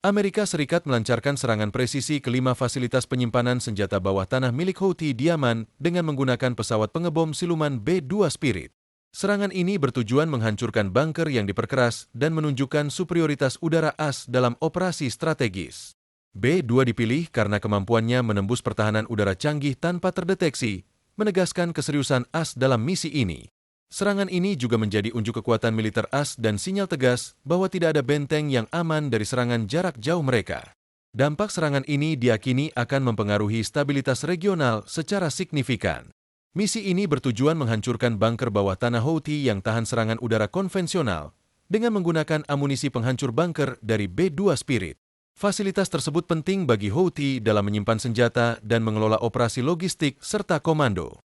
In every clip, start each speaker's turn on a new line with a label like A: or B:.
A: Amerika Serikat melancarkan serangan presisi ke 5 fasilitas penyimpanan senjata bawah tanah milik Houthi di Yaman dengan menggunakan pesawat pengebom siluman B-2 Spirit. Serangan ini bertujuan menghancurkan bunker yang diperkeras dan menunjukkan superioritas udara AS dalam operasi strategis. B-2 dipilih karena kemampuannya menembus pertahanan udara canggih tanpa terdeteksi, menegaskan keseriusan AS dalam misi ini. Serangan ini juga menjadi unjuk kekuatan militer AS dan sinyal tegas bahwa tidak ada benteng yang aman dari serangan jarak jauh mereka. Dampak serangan ini diyakini akan mempengaruhi stabilitas regional secara signifikan. Misi ini bertujuan menghancurkan bunker bawah tanah Houthi yang tahan serangan udara konvensional dengan menggunakan amunisi penghancur bunker dari B-2 Spirit. Fasilitas tersebut penting bagi Houthi dalam menyimpan senjata dan mengelola operasi logistik serta komando.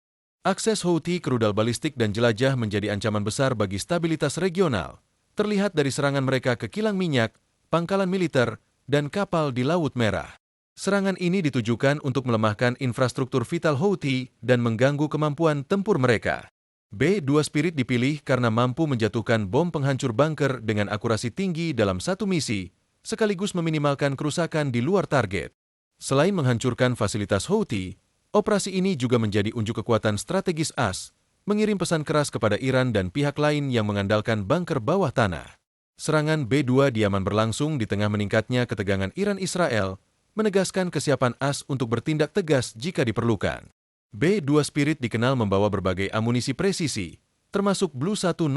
A: Akses Houthi ke rudal balistik dan jelajah menjadi ancaman besar bagi stabilitas regional, terlihat dari serangan mereka ke kilang minyak, pangkalan militer, dan kapal di Laut Merah. Serangan ini ditujukan untuk melemahkan infrastruktur vital Houthi dan mengganggu kemampuan tempur mereka. B-2 Spirit dipilih karena mampu menjatuhkan bom penghancur bunker dengan akurasi tinggi dalam satu misi, sekaligus meminimalkan kerusakan di luar target. Selain menghancurkan fasilitas Houthi, operasi ini juga menjadi unjuk kekuatan strategis AS, mengirim pesan keras kepada Iran dan pihak lain yang mengandalkan bunker bawah tanah. Serangan B-2 di Yaman berlangsung di tengah meningkatnya ketegangan Iran-Israel, menegaskan kesiapan AS untuk bertindak tegas jika diperlukan. B-2 Spirit dikenal membawa berbagai amunisi presisi, termasuk Blue 109,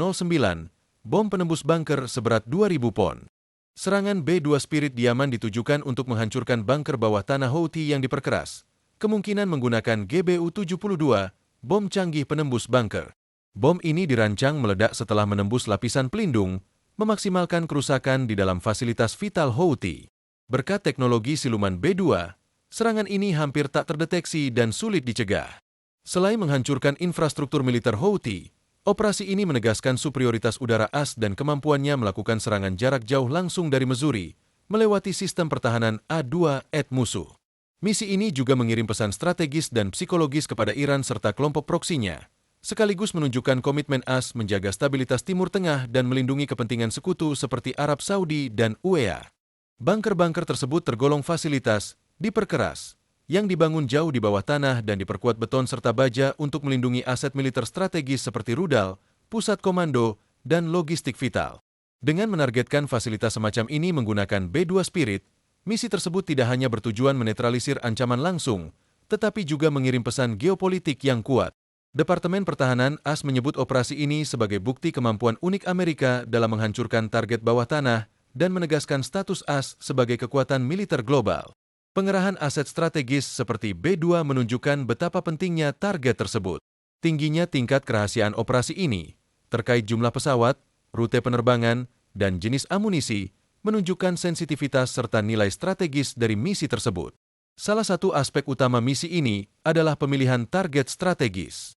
A: bom penembus bunker seberat 2.000 pon. Serangan B-2 Spirit di Yaman ditujukan untuk menghancurkan bunker bawah tanah Houthi yang diperkeras, kemungkinan menggunakan GBU-72, bom canggih penembus bunker. Bom ini dirancang meledak setelah menembus lapisan pelindung, memaksimalkan kerusakan di dalam fasilitas vital Houthi. Berkat teknologi siluman B-2, serangan ini hampir tak terdeteksi dan sulit dicegah. Selain menghancurkan infrastruktur militer Houthi, operasi ini menegaskan superioritas udara AS dan kemampuannya melakukan serangan jarak jauh langsung dari Missouri, melewati sistem pertahanan A-2 musuh. Misi ini juga mengirim pesan strategis dan psikologis kepada Iran serta kelompok proksinya, sekaligus menunjukkan komitmen AS menjaga stabilitas Timur Tengah dan melindungi kepentingan sekutu seperti Arab Saudi dan UEA. Bunker-bunker tersebut tergolong fasilitas, diperkeras, yang dibangun jauh di bawah tanah dan diperkuat beton serta baja untuk melindungi aset militer strategis seperti rudal, pusat komando, dan logistik vital. Dengan menargetkan fasilitas semacam ini menggunakan B-2 Spirit, misi tersebut tidak hanya bertujuan menetralisir ancaman langsung, tetapi juga mengirim pesan geopolitik yang kuat. Departemen Pertahanan AS menyebut operasi ini sebagai bukti kemampuan unik Amerika dalam menghancurkan target bawah tanah dan menegaskan status AS sebagai kekuatan militer global. Pengerahan aset strategis seperti B-2 menunjukkan betapa pentingnya target tersebut. Tingginya tingkat kerahasiaan operasi ini, terkait jumlah pesawat, rute penerbangan, dan jenis amunisi, menunjukkan sensitivitas serta nilai strategis dari misi tersebut. Salah satu aspek utama misi ini adalah pemilihan target strategis.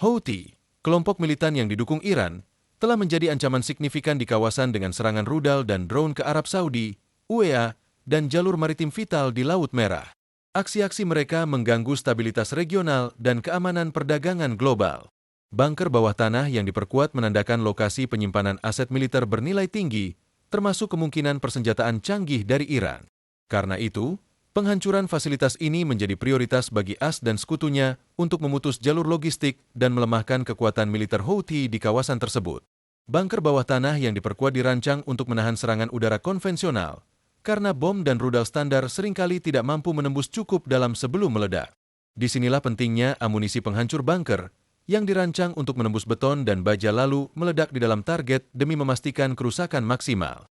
A: Houthi, kelompok militan yang didukung Iran, telah menjadi ancaman signifikan di kawasan dengan serangan rudal dan drone ke Arab Saudi, UEA, dan jalur maritim vital di Laut Merah. Aksi-aksi mereka mengganggu stabilitas regional dan keamanan perdagangan global. Bunker bawah tanah yang diperkuat menandakan lokasi penyimpanan aset militer bernilai tinggi, termasuk kemungkinan persenjataan canggih dari Iran. Karena itu, penghancuran fasilitas ini menjadi prioritas bagi AS dan sekutunya untuk memutus jalur logistik dan melemahkan kekuatan militer Houthi di kawasan tersebut. Bunker bawah tanah yang diperkuat dirancang untuk menahan serangan udara konvensional, karena bom dan rudal standar seringkali tidak mampu menembus cukup dalam sebelum meledak. Disinilah pentingnya amunisi penghancur bunker, yang dirancang untuk menembus beton dan baja lalu meledak di dalam target demi memastikan kerusakan maksimal.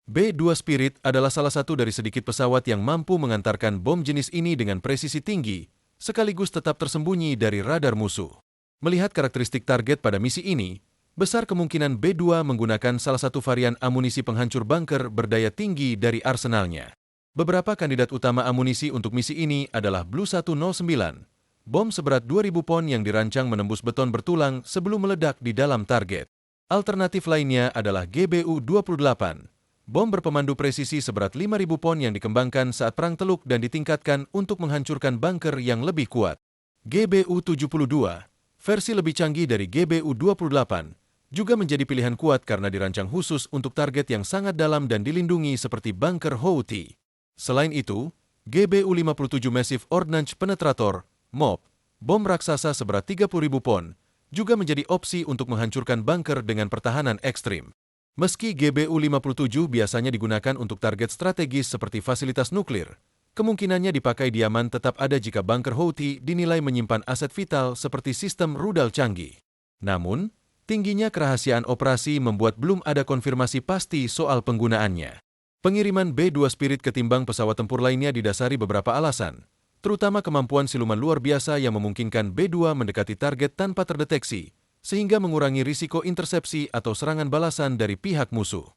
A: B-2 Spirit adalah salah satu dari sedikit pesawat yang mampu mengantarkan bom jenis ini dengan presisi tinggi, sekaligus tetap tersembunyi dari radar musuh. Melihat karakteristik target pada misi ini, besar kemungkinan B-2 menggunakan salah satu varian amunisi penghancur bunker berdaya tinggi dari arsenalnya. Beberapa kandidat utama amunisi untuk misi ini adalah Blue 109, bom seberat 2.000 pon yang dirancang menembus beton bertulang sebelum meledak di dalam target. Alternatif lainnya adalah GBU-28, bom berpemandu presisi seberat 5.000 pon yang dikembangkan saat Perang Teluk dan ditingkatkan untuk menghancurkan bunker yang lebih kuat. GBU-72, versi lebih canggih dari GBU-28, juga menjadi pilihan kuat karena dirancang khusus untuk target yang sangat dalam dan dilindungi seperti bunker Houthi. Selain itu, GBU-57 Massive Ordnance Penetrator, MOP, bom raksasa seberat 30.000 pon, juga menjadi opsi untuk menghancurkan bunker dengan pertahanan ekstrim. Meski GBU-57 biasanya digunakan untuk target strategis seperti fasilitas nuklir, kemungkinannya dipakai Diaman tetap ada jika bunker Houthi dinilai menyimpan aset vital seperti sistem rudal canggih. Namun, tingginya kerahasiaan operasi membuat belum ada konfirmasi pasti soal penggunaannya. Pengiriman B-2 Spirit ketimbang pesawat tempur lainnya didasari beberapa alasan, terutama kemampuan siluman luar biasa yang memungkinkan B-2 mendekati target tanpa terdeteksi, sehingga mengurangi risiko intersepsi atau serangan balasan dari pihak musuh.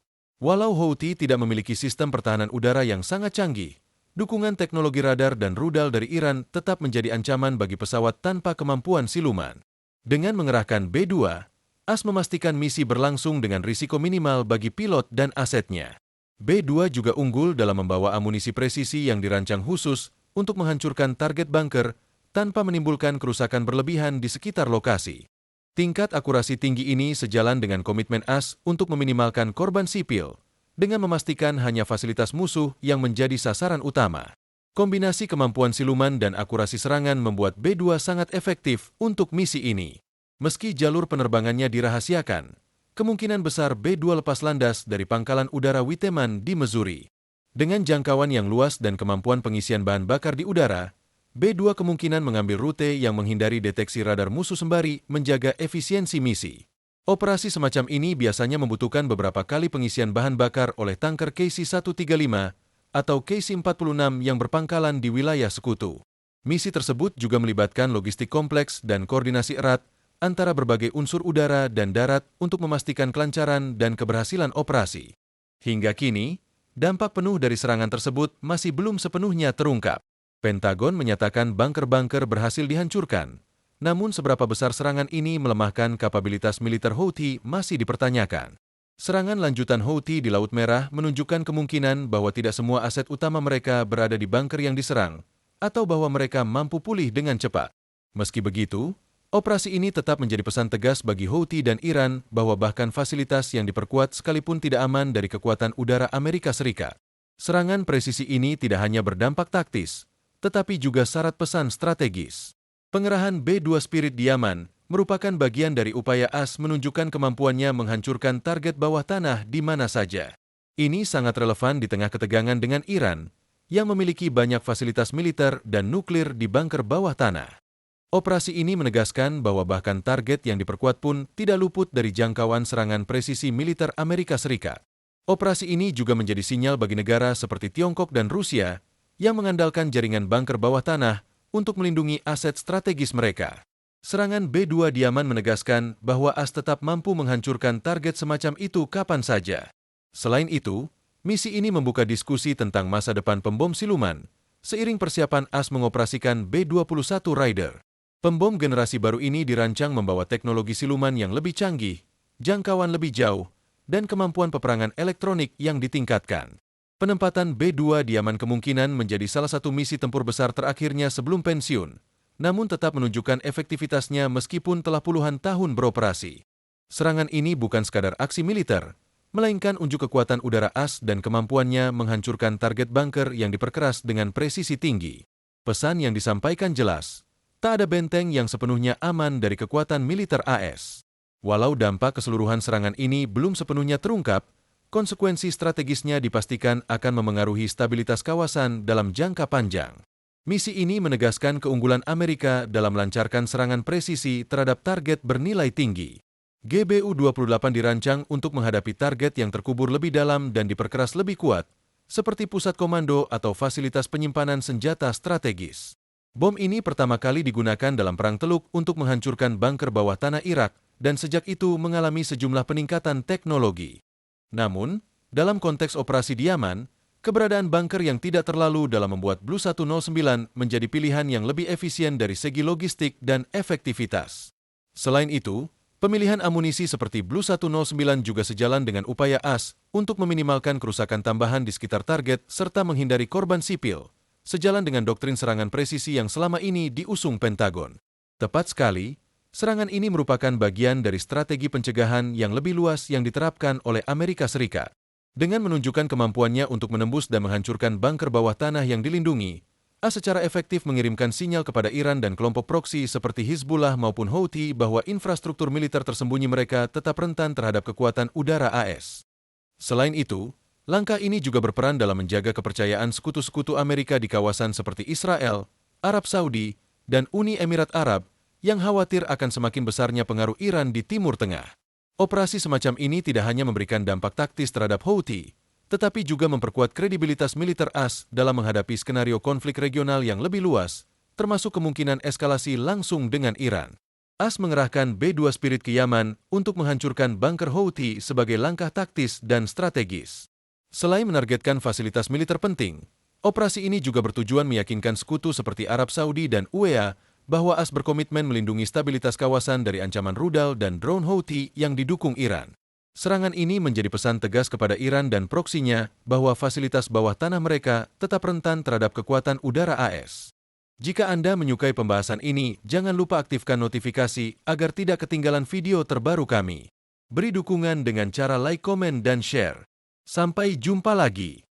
A: Walau Houthi tidak memiliki sistem pertahanan udara yang sangat canggih, dukungan teknologi radar dan rudal dari Iran tetap menjadi ancaman bagi pesawat tanpa kemampuan siluman. Dengan mengerahkan B-2, AS memastikan misi berlangsung dengan risiko minimal bagi pilot dan asetnya. B-2 juga unggul dalam membawa amunisi presisi yang dirancang khusus untuk menghancurkan target bunker tanpa menimbulkan kerusakan berlebihan di sekitar lokasi. Tingkat akurasi tinggi ini sejalan dengan komitmen AS untuk meminimalkan korban sipil, dengan memastikan hanya fasilitas musuh yang menjadi sasaran utama. Kombinasi kemampuan siluman dan akurasi serangan membuat B-2 sangat efektif untuk misi ini. Meski jalur penerbangannya dirahasiakan, kemungkinan besar B-2 lepas landas dari pangkalan udara Witeman di Missouri. Dengan jangkauan yang luas dan kemampuan pengisian bahan bakar di udara, B-2 kemungkinan mengambil rute yang menghindari deteksi radar musuh sembari menjaga efisiensi misi. Operasi semacam ini biasanya membutuhkan beberapa kali pengisian bahan bakar oleh tanker KC-135 atau KC-46 yang berpangkalan di wilayah sekutu. Misi tersebut juga melibatkan logistik kompleks dan koordinasi erat antara berbagai unsur udara dan darat untuk memastikan kelancaran dan keberhasilan operasi. Hingga kini, dampak penuh dari serangan tersebut masih belum sepenuhnya terungkap. Pentagon menyatakan bunker-bunker berhasil dihancurkan, namun seberapa besar serangan ini melemahkan kapabilitas militer Houthi masih dipertanyakan. Serangan lanjutan Houthi di Laut Merah menunjukkan kemungkinan bahwa tidak semua aset utama mereka berada di bunker yang diserang, atau bahwa mereka mampu pulih dengan cepat. Meski begitu, operasi ini tetap menjadi pesan tegas bagi Houthi dan Iran bahwa bahkan fasilitas yang diperkuat sekalipun tidak aman dari kekuatan udara Amerika Serikat. Serangan presisi ini tidak hanya berdampak taktis, tetapi juga syarat pesan strategis. Pengerahan B-2 Spirit Diaman merupakan bagian dari upaya AS menunjukkan kemampuannya menghancurkan target bawah tanah di mana saja. Ini sangat relevan di tengah ketegangan dengan Iran, yang memiliki banyak fasilitas militer dan nuklir di bunker bawah tanah. Operasi ini menegaskan bahwa bahkan target yang diperkuat pun tidak luput dari jangkauan serangan presisi militer Amerika Serikat. Operasi ini juga menjadi sinyal bagi negara seperti Tiongkok dan Rusia yang mengandalkan jaringan bunker bawah tanah untuk melindungi aset strategis mereka. Serangan B-2 Diaman menegaskan bahwa AS tetap mampu menghancurkan target semacam itu kapan saja. Selain itu, misi ini membuka diskusi tentang masa depan pembom siluman, seiring persiapan AS mengoperasikan B-21 Raider. Pembom generasi baru ini dirancang membawa teknologi siluman yang lebih canggih, jangkauan lebih jauh, dan kemampuan peperangan elektronik yang ditingkatkan. Penempatan B-2 Diaman kemungkinan menjadi salah satu misi tempur besar terakhirnya sebelum pensiun, namun tetap menunjukkan efektivitasnya meskipun telah puluhan tahun beroperasi. Serangan ini bukan sekadar aksi militer, melainkan unjuk kekuatan udara AS dan kemampuannya menghancurkan target bunker yang diperkeras dengan presisi tinggi. Pesan yang disampaikan jelas, tak ada benteng yang sepenuhnya aman dari kekuatan militer AS. Walau dampak keseluruhan serangan ini belum sepenuhnya terungkap, konsekuensi strategisnya dipastikan akan memengaruhi stabilitas kawasan dalam jangka panjang. Misi ini menegaskan keunggulan Amerika dalam melancarkan serangan presisi terhadap target bernilai tinggi. GBU-28 dirancang untuk menghadapi target yang terkubur lebih dalam dan diperkeras lebih kuat, seperti pusat komando atau fasilitas penyimpanan senjata strategis. Bom ini pertama kali digunakan dalam Perang Teluk untuk menghancurkan bunker bawah tanah Irak dan sejak itu mengalami sejumlah peningkatan teknologi. Namun, dalam konteks operasi Diaman, keberadaan bunker yang tidak terlalu dalam membuat Blue 109 menjadi pilihan yang lebih efisien dari segi logistik dan efektivitas. Selain itu, pemilihan amunisi seperti Blue 109 juga sejalan dengan upaya AS untuk meminimalkan kerusakan tambahan di sekitar target serta menghindari korban sipil, sejalan dengan doktrin serangan presisi yang selama ini diusung Pentagon. Tepat sekali, Serangan ini merupakan bagian dari strategi pencegahan yang lebih luas yang diterapkan oleh Amerika Serikat. Dengan menunjukkan kemampuannya untuk menembus dan menghancurkan bunker bawah tanah yang dilindungi, AS secara efektif mengirimkan sinyal kepada Iran dan kelompok proksi seperti Hizbullah maupun Houthi bahwa infrastruktur militer tersembunyi mereka tetap rentan terhadap kekuatan udara AS. Selain itu, langkah ini juga berperan dalam menjaga kepercayaan sekutu-sekutu Amerika di kawasan seperti Israel, Arab Saudi, dan Uni Emirat Arab yang khawatir akan semakin besarnya pengaruh Iran di Timur Tengah. Operasi semacam ini tidak hanya memberikan dampak taktis terhadap Houthi, tetapi juga memperkuat kredibilitas militer AS dalam menghadapi skenario konflik regional yang lebih luas, termasuk kemungkinan eskalasi langsung dengan Iran. AS mengerahkan B-2 Spirit ke Yaman untuk menghancurkan bunker Houthi sebagai langkah taktis dan strategis. Selain menargetkan fasilitas militer penting, operasi ini juga bertujuan meyakinkan sekutu seperti Arab Saudi dan UEA bahwa AS berkomitmen melindungi stabilitas kawasan dari ancaman rudal dan drone Houthi yang didukung Iran. Serangan ini menjadi pesan tegas kepada Iran dan proksinya bahwa fasilitas bawah tanah mereka tetap rentan terhadap kekuatan udara AS. Jika Anda menyukai pembahasan ini, jangan lupa aktifkan notifikasi agar tidak ketinggalan video terbaru kami. Beri dukungan dengan cara like, komen, dan share. Sampai jumpa lagi.